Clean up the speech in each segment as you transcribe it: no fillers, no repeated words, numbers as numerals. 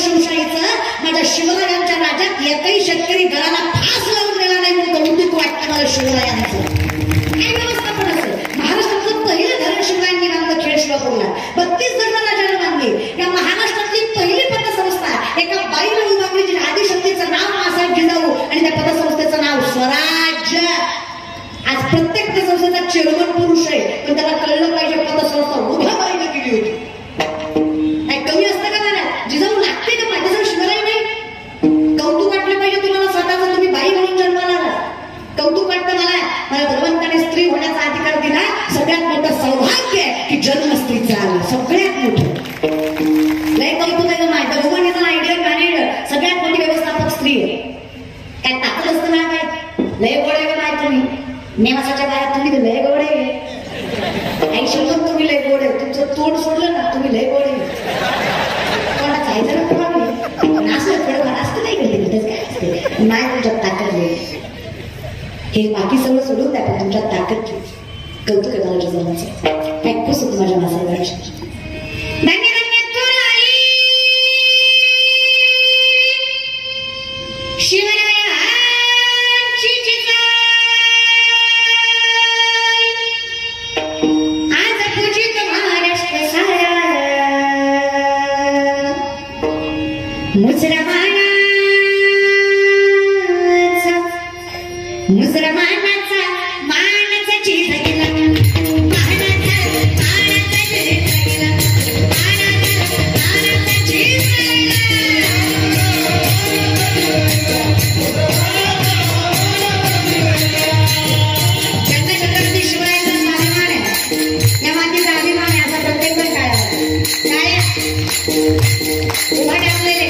शिवशाहीचं माझ्या शिवरायांच्या राज्यात एकही शेतकरी गळाला फास लावून गेला नाही म्हणून कौतुक वाटतं मला शिवरायांचं. काय व्यवस्थापन असेल. महाराष्ट्रातलं पहिलं धरण शिवरायांनी बांधलं खेडशिवापूरला. 32 धरणं राजाने बांधली. या महाराष्ट्रातली पहिली पतसंस्था एका बाईला उभारली जी आदिशक्तीचं नाव मासाहेब जिजाऊ आणि त्या पतसंस्थेचं नाव स्वराज्य. आज प्रत्येक पतसंस्थेचा चेअरमन पुरुष आहे पण त्याला कळलं पाहिजे पतसंस्था उभ्या बाईने केली होती. काय कमी असतं का त्याला? जिजाऊ लागते का माझ्याजवळ शिवराय नाही? कौतुक वाटलं पाहिजे तुम्हाला स्वतःचं. तुम्ही बाई म्हणून जन्माला कौतुक वाटतं मला. मला भगवंताने स्त्री होण्याचा अधिकार दिला. सगळ्यात मोठं सौभाग्य आहे की जन्म स्त्रीचा आला. सगळ्यात मोठं लय कौतुक आहे माहिती. भगवान आयडिया मॅनेजर सगळ्यात मोठी व्यवस्थापक स्त्री आहे. काय ताकद असतं ना काय? लय गोड आहे का नाही तुम्ही? नेवासाच्या बाहेर तुम्ही तर लय गोड आहे. आई शोधून तुम्ही लय गोड आहे. तुमचं तोंड सोडलं ना तुम्ही लय गोड आहे. कोणाला खायचं ना तुम्हाला असलं थोडंफार असतं नाही गेले काय असते नाही तुमच्यात ताकद आहे. हे बाकी सगळं सोडून द्या पण तुमच्यात ताकद कौतुक आहे मला जिजाऊचं. काय खुश होतं माझ्या मासाहेबांची. मुसलमानाचा मानाचा चीज गेला. छत्रपती शिवाजीचा स्वाभिमान आहे. या मातीचा अभिमान आहे असा प्रत्येक जण काय उभा टाकलेले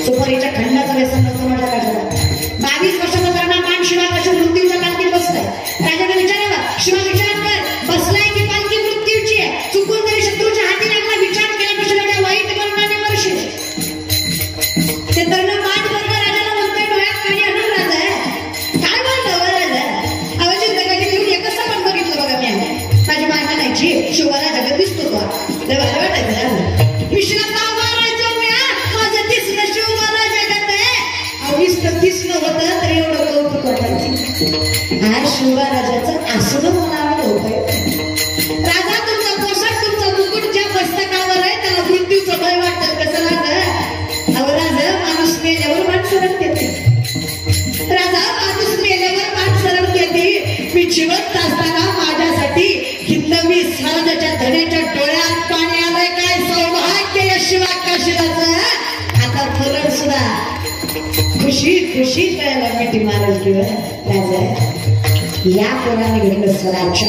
सुपारीच्या खंडाचं व्यसन नसतं माझ्या राजाला. 22 वर्षाचा तरुणा मान शिवा कशा मृत्यूच्या पालखीत बसलाय. राजाने विचारावं शिवा विचार कर बसलाय की पालखी मृत्यूची आहे. चुकून जरी शत्रूच्या हाती लागला विचार केल्यापेक्षा त्या वाईट मरणाने मरशील. ते तरुण मान बंद राजाला म्हणतोय डोळ्यात पाणी आणून राजा काय बोलतो राजा आवाज जगाची घेऊन एकच पण बघितलं बघा मी. माझी माय म्हणायची शिवाला जगत दिसतो का लय भारी वाटायचं. विश्वास दिसणं होतं तरी एवढं कौतुक वाटायचं. आज शिवराजाचं असं म्हणावं होतंय. राजा तुमचा पोशाख तुमचा मुकुट ज्या मस्तकावर आहे त्याला मृत्यूचं भय वाटतं. कसं राजा अहो राजा माणूस मेल्यावर मान सरळ देते. राजा माणूस मेल्यावर मान सरळ देते. मी जिवंत असताना माझ्यासाठी हिंदवी स्वराज्याच्या धनेच्या डोळ्यात पाणी आलंय. काय सौभाग्य या शिवाकाशीलाचं. आता मरण सुद्धा खुशी खुशी करायला मिठी मारल किंवा राजा या कोणाने घडलं स्वराज्य.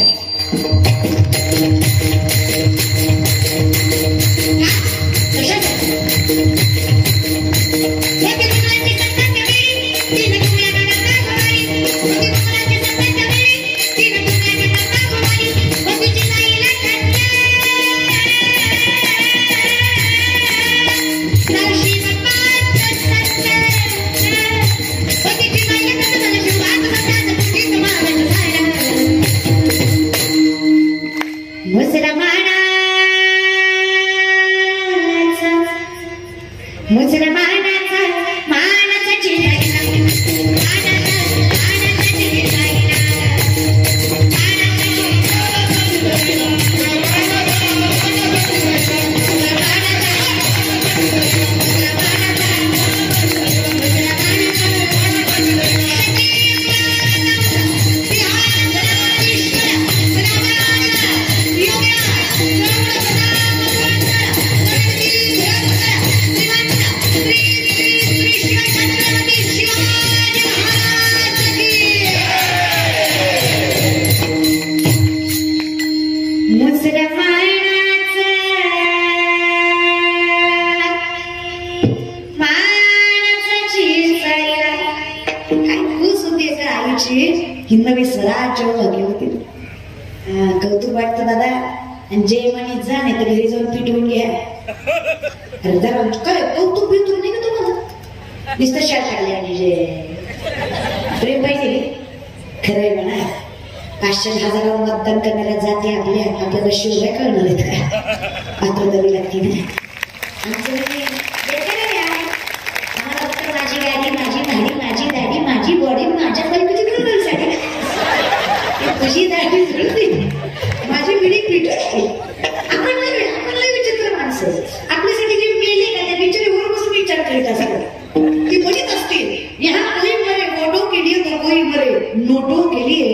हिंदवी स्वराज्य वगैरे होते. कौतुक वाटतं दादा. आणि जे म्हणे जा नाही तर घरी जाऊन पिटवून घ्या. अरे जरा काय कौतुक बितून नाही का तुम्हाला नुसतं शाट टाकले आणि जे प्रेम पाहिजे खरंय म्हणा. 500,000 मतदान करणाऱ्या जाती आपल्याला शिवराय कळणार आहेत का? पात्र द्यावी लागते ना. आमचं माझी गाडी माझी भाडी माझी दाढी माझी बॉडी माझ्या बायकोची कलर साठी तुझी दाढी जुळते माझी पिढी पिटवते. आपण विचित्र माणसं आपल्यासाठी जे मेले का त्या बिचारीवर बसून विचार करीत असतात. ती म्हणत असते यहाँ कोई मरे वोटों के लिए तो कोई मरे नोटों के लिए.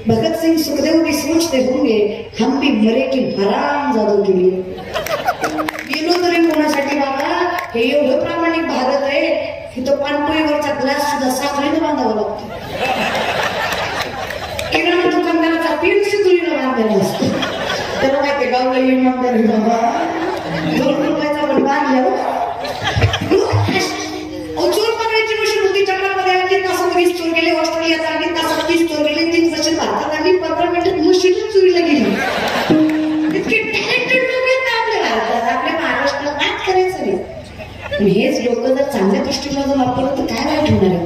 भगत सिंह सुखदेव भी सोचते होंगे हम भी मरे की हरामजादों के लिए. गेलो तरी कोणासाठी बाबा. हे एवढं प्रामाणिक भारत आहे की तो पाणपोळीवरचा ग्लास सुद्धा साखरेने बांधावा लागतो. किराणा दुकानदाराचा पीठ सुतळीला बांधलेला असतो. त्याला माहिती गावला येऊन बांधले बाबा 2 रुपयाचा पण बांधल्या. चोर पकडायची मशीन होती जपानमध्ये. 3 तासामध्ये चोर गेले. ऑस्ट्रेलियात 3 तासात 30 चोर गेले. 3 वर्ष भारतात आणि 15 मिनिटात मशीन चोरीला गेली. इतके टॅलेंटेड लोक आहेत ना आपल्या भारतात. आपल्या महाराष्ट्रात काय करायचं नाही. पण हेच लोक जर चांगल्या दृष्टीने वापरलं तर काय वाईट होणार आहे.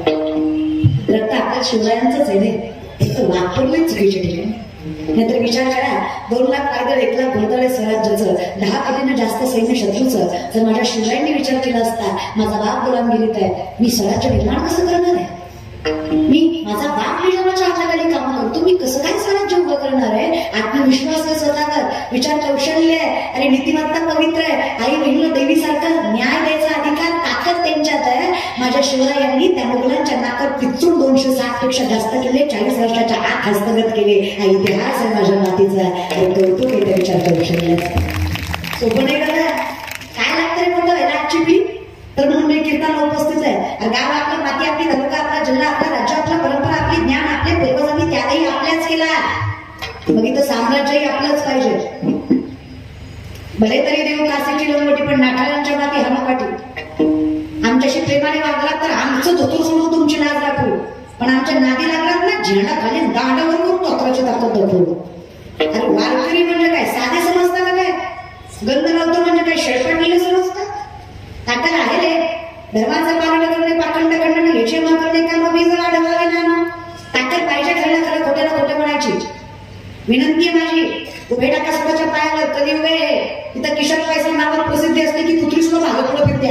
रक्त आपल्या शिवरायांचंच आहे नाही. एक तर वापरलंच चुकीच्या ठिकाणी. नाहीतर विचार करा 2 लाख पायदळ 1 लाख घोडदळे स्वराज्याचं 10 पटीनं जास्त सैन्य शत्रूचं जर माझ्या शिवरायांनी विचार केला असता माझा बाप गुलामगिरीत आहे मी स्वराज्य निर्माण कसं करणार आहे. मी माझा बाप निजामाच्या हाताखाली काम करतो. मी कसं काय स्वराज्य उभं करणार आहे. आत्मविश्वास आहे स्वतःवर. विचार कौशल्य आहे. आणि नीतिमत्ता पवित्र आहे. आई बहिणीला देवीसारखं न्याय द्यायचा अधिकार ताकद त्यांच्यात आहे. माझ्या शिवरायांनी त्या मुघलांच्या नाकात पिचून 260 पेक्षा जास्त केले. 40 वर्षाच्या आत हस्तगत केले. हा इतिहास आहे माझ्या मातीचा. कौतुक आहे त्या विचार कौशल्याचा. सोपं नाही करा. काय लागतं रे मोठं व्हायला आजची पिढी. तर म्हणून कीर्तनाला उपस्थित आहे. गाव आपलं माती आपली तालुका आपला जिल्हा आपला राज्य आपला परंपरा आपली ज्ञान आपले पूर्वजांनी त्यागही आपल्याच केला. मग इथं साम्राज्यही आपलंच पाहिजे. भले तरी देऊ काशीची लंगोटी पण नाठाळांच्या माती हमापाटी. आमच्याशी प्रेमाने वागलात तर आमचं धोतर सोडून तुमची लाज राखू. पण आमच्या नादी लागलात ना झेंडा खाली दांडावर करून तोत्राची ताकद दाखवू. अरे वारकरी म्हणजे काय साधे समजता का काय. गंध लावतो म्हणजे काय शेळपटलेले समजतात. ताकद आहे रे. धर्माचं पालन करणे पाखंड करणे याचे मान करणे का मग बीज आढळावे ना. ताकद पाहिजे खरं खरं खोट्याला खोटे म्हणायची. विनंती आहे माझी उभे टाका स्वतःच्या पायावर. कधी उभे तिथं किशोर पैसा नावात प्रसिद्धी असते की कुत्री सुद्धा भाग पुढे फिरते.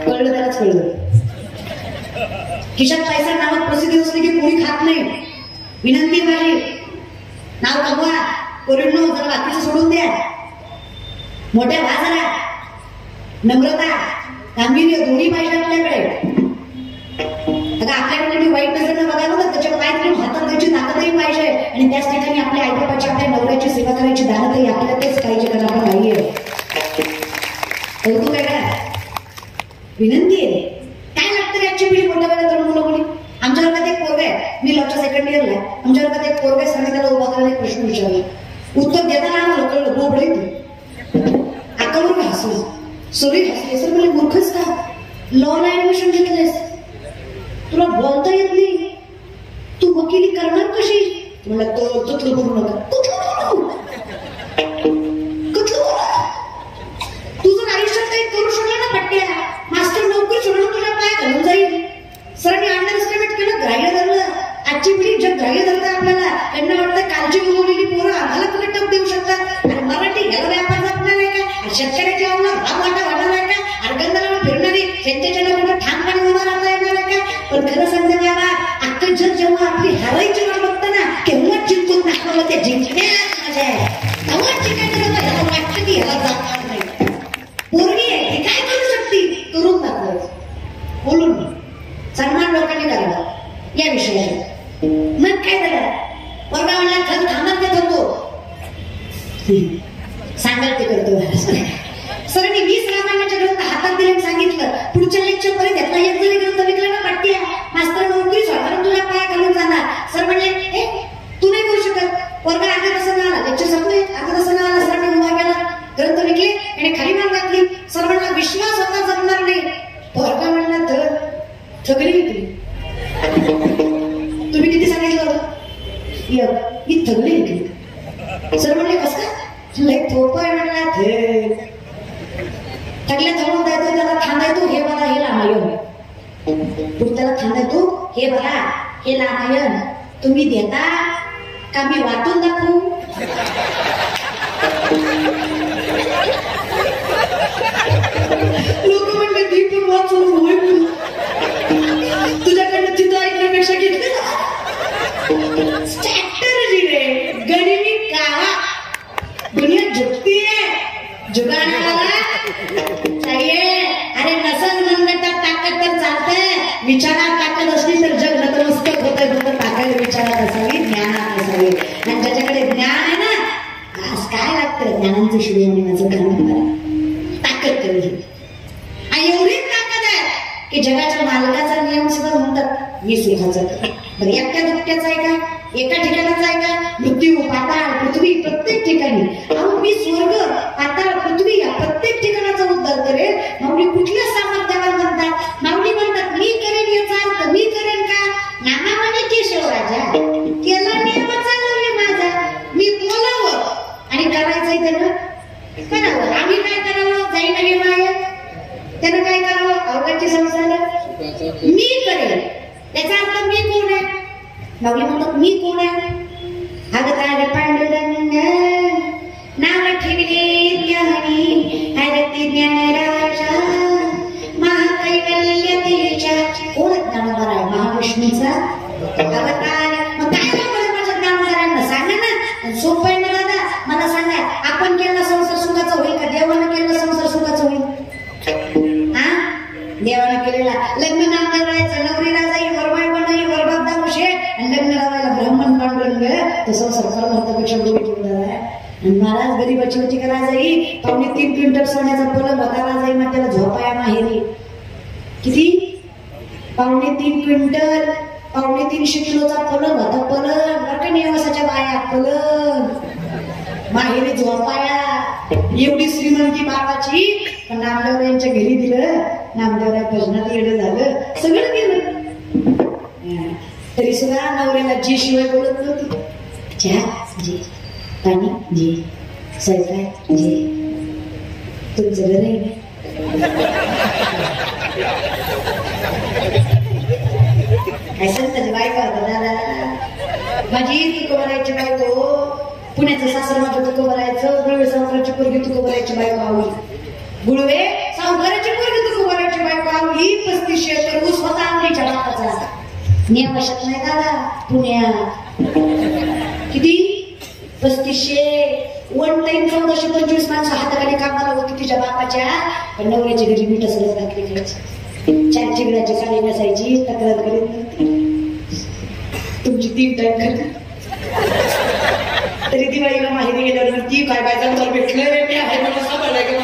कळलं त्यालाच कळलं. खिशात पैसा नावात प्रसिद्धी असली की कोणी खात नाही. विनंती माझी नाव कमवा. पोरींनो जरा बाकीचं सोडून द्या. मोठ्या बाजारा नम्रता गांभीर्य दोन्ही पाहिजे आपल्याकडे. आता आपल्याकडे मी वाईट नजरेनं बघायला तर त्याच्या पाय तरी हातात द्यायची ताकदही पाहिजे. आणि त्याच ठिकाणी आपल्या आईबापाची आपल्या नवऱ्याची सेवा करायची दानतही आपल्याला तेच पाहिजे कारण आपण आई आहे. कौतुक आहे का. विनंती आहे. काय लागतं याची पिढी मोठ्या वेळेला तरुण मुलं मुली. आमच्या वर्गात एक पोरग आहे. मी लॉच्या 2nd इयरला. आमच्या वर्गात एक पोरग आहे. सर त्याला उभा करायला एक प्रश्न विचारला. उत्तर देताना आम्हाला कळलं बोबडे आकावर हसू. सॉरी हसले. सर मला मूर्खच का. लॉला ऍडमिशन घेतलेस तुला बोलता येत नाही. तू वकिली करणार कशी. मला तुला बोलू नका. तू जर आयुष्यात काही करू शकला ना पट्ट्या मास्टर नोकरी सोडून तुझ्या पाया घालून जाईल. सरांनी अंडर एस्टिमेट केलं. ग्राह्य धरलं. आजची पिढी जग ग्राह्य धरतं आपल्याला. त्यांना वाटतं कालची उगवलेली पोरं आम्हाला तुला टप देऊ शकतात. आणि मराठी याला व्यापार जपणार आहे का. शेतकऱ्याची आवडा भाव वाटा वाढणार आहे का. अर्गंदाला फिरणारी त्यांच्याच्या कुठं ठामपणे उभा राहता येणार आहे का. पण खरं सांगते बाबा अख्खं जग जेव्हा आपली हारायची वाट बघतं ना तेव्हा जिंकून दाखवलं ते जिंकणे सांगाल ते करतो सरांनी 20 रामायणाचे ग्रंथ हातात दिले सांगितलं पुढच्या लेक्चर पर्यंत घेतला एक जरी ग्रंथ विकला ना पट्ट्या मास्तर नोकरी सोडणार तुला पाया घालून जाणार. सर म्हणले ए तू नाही करू शकत वर्ग अर्धा तासानं आला लेक्चर संपले अर्धा तासानं आला सरांनी उभा केला ग्रंथ विकले आणि खाली मान घातली. सर म्हणला विश्वास होता जमणार नाही. वर्ग म्हणला तर थकली विकली. तुम्ही किती सांगितलं होतं ही थकली विकली. सर म्हणले कस का लई थोपाय म्हणला थे थकल्या थकून द्यायचं त्याला थांबायतो हे बघा हे रामायण पुढच्याला थांबायतो हे बघा हे रामायण तुम्ही देता का मी वाटून दाखवू. लोक म्हणले ती पण वाचून होय तुझ्याकडनं चित्र ऐकण्यापेक्षा घेतलं स्ट्रॅटर्जी रे गणिमी कावा दुनिया झुकती है जुगाने वाला चाहिए. अरे नसल मनगटात ताकद तर चालतंय विचारात ताकद असली तर जग नतमस्तक होतंय. फक्त ताकद विचारात असावी ज्ञानात असावी आणि ज्याच्याकडे ज्ञान आहे ना आज काय लागतं ज्ञानांचं शिव म्हणण्याचं काम करा ताकद कमी आणि एवढीच ताकद आहे की जगाच्या मालकाचा नियम सुद्धा म्हणतात मी सुखाचा बरं एकट्या दुकट्याचा आहे का एका ठिकाणाचा आहे का मृत्यू पाताळ पृथ्वी प्रत्येक ठिकाणी अहो मी स्वर्ग पाताळ पृथ्वी या प्रत्येक ठिकाणाचा उद्धार करेल. माऊली कुठल्या सामर्थ्यावर म्हणतात माऊली म्हणतात मी करेन याचा अर्थ मी करेन का नाना म्हणे केशव राजा केला नियमाचा लावले माझा मी बोलावं आणि करायचंय त्यानं करावं. आम्ही काय करावं जाईना हे माया त्यानं काय करावं अवघडची संसार मी करेन याचा अर्थ मी कोण आहे. माऊली म्हणतात मी कोण आहे अगतार पांडुरंग नाव ठेवले ज्ञानी हरती ज्ञानराजा महाकैवल्य तेजा कोण ज्ञानोबा आहे महाविष्णूचा अवतार. मग काय बरं माझ्या ज्ञानोबरांना सांगा ना सोपं आहे ना दादा मला सांगा आपण केला संसार सुखाचा होईल का देवानं केला संसार सुखाचा होईल. हा देवानं केलेला लग्न नाम करायचं नवरीला जाई वरबाई बनाई वरबाप दामुशे आणि लग्न लावायला ब्राह्मण पांडुरंग तो संसार परमार्थापेक्षा गोडी ठेवला आहे. आणि महाराज गरीबाची होती का राजाई 3.5 क्विंटल सोन्याचा पलंग होता राजाई मग त्याला झोपाया माहेरी किती 3.5 क्विंटल 350 किलोचा पलंग होता पलंग बरं का निवासाच्या बाया पलंग माहेरी झोपाया एवढी श्रीमंती बाबाची पण नामदेव यांच्या घरी दिलं नामदेवराय भजनात येडं झालं सगळं गेलं तरी सुद्धा नवऱ्याला जी शिवाय बोलत नव्हती. चहा जी पाणी जी स्वयंपाक जी तुमचं घर आहे काय संताची बायको होता दादा माझी तुकोबरायची बायको पुण्याचं सासर माझं तुकोबरायचं गुळवे सावकाराची पोरगी तुकोबरायची बायको आवली गुळवे सावकाराची पोरगी तुकोबरायची बायको आवली 35 एकर ऊस होता आमच्या बापाचा नेवाशात नाही दादा पुण्यात किती 3500 वन टाइम 1425 माणसं हाताखाली कामाला होती तिच्या बापाच्या पण नवऱ्याच्या घरी मीठ असं भाकरी खायची 4 चिगडाची साडी नसायची तक्रार करीत नव्हती तुमची 3 टाइम खाली तरी दिवाळीला माहिती गेल्यावर ती काय बायचा तर भेटलं मी आहे मला सांभाळाय काय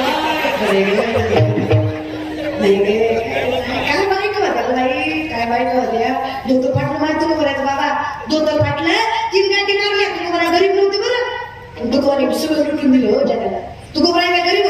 बायका होत्या बाई काय बायका होत्या धोतर फाटलं माहिती तुला करायचं बाबा धोतर फाटलं 3 गाठी मारल्या तुला गरीब नव्हते बरं तुकोबाने सगळं लुटून दिलं हो जगाला तुकोबाई काय गरीब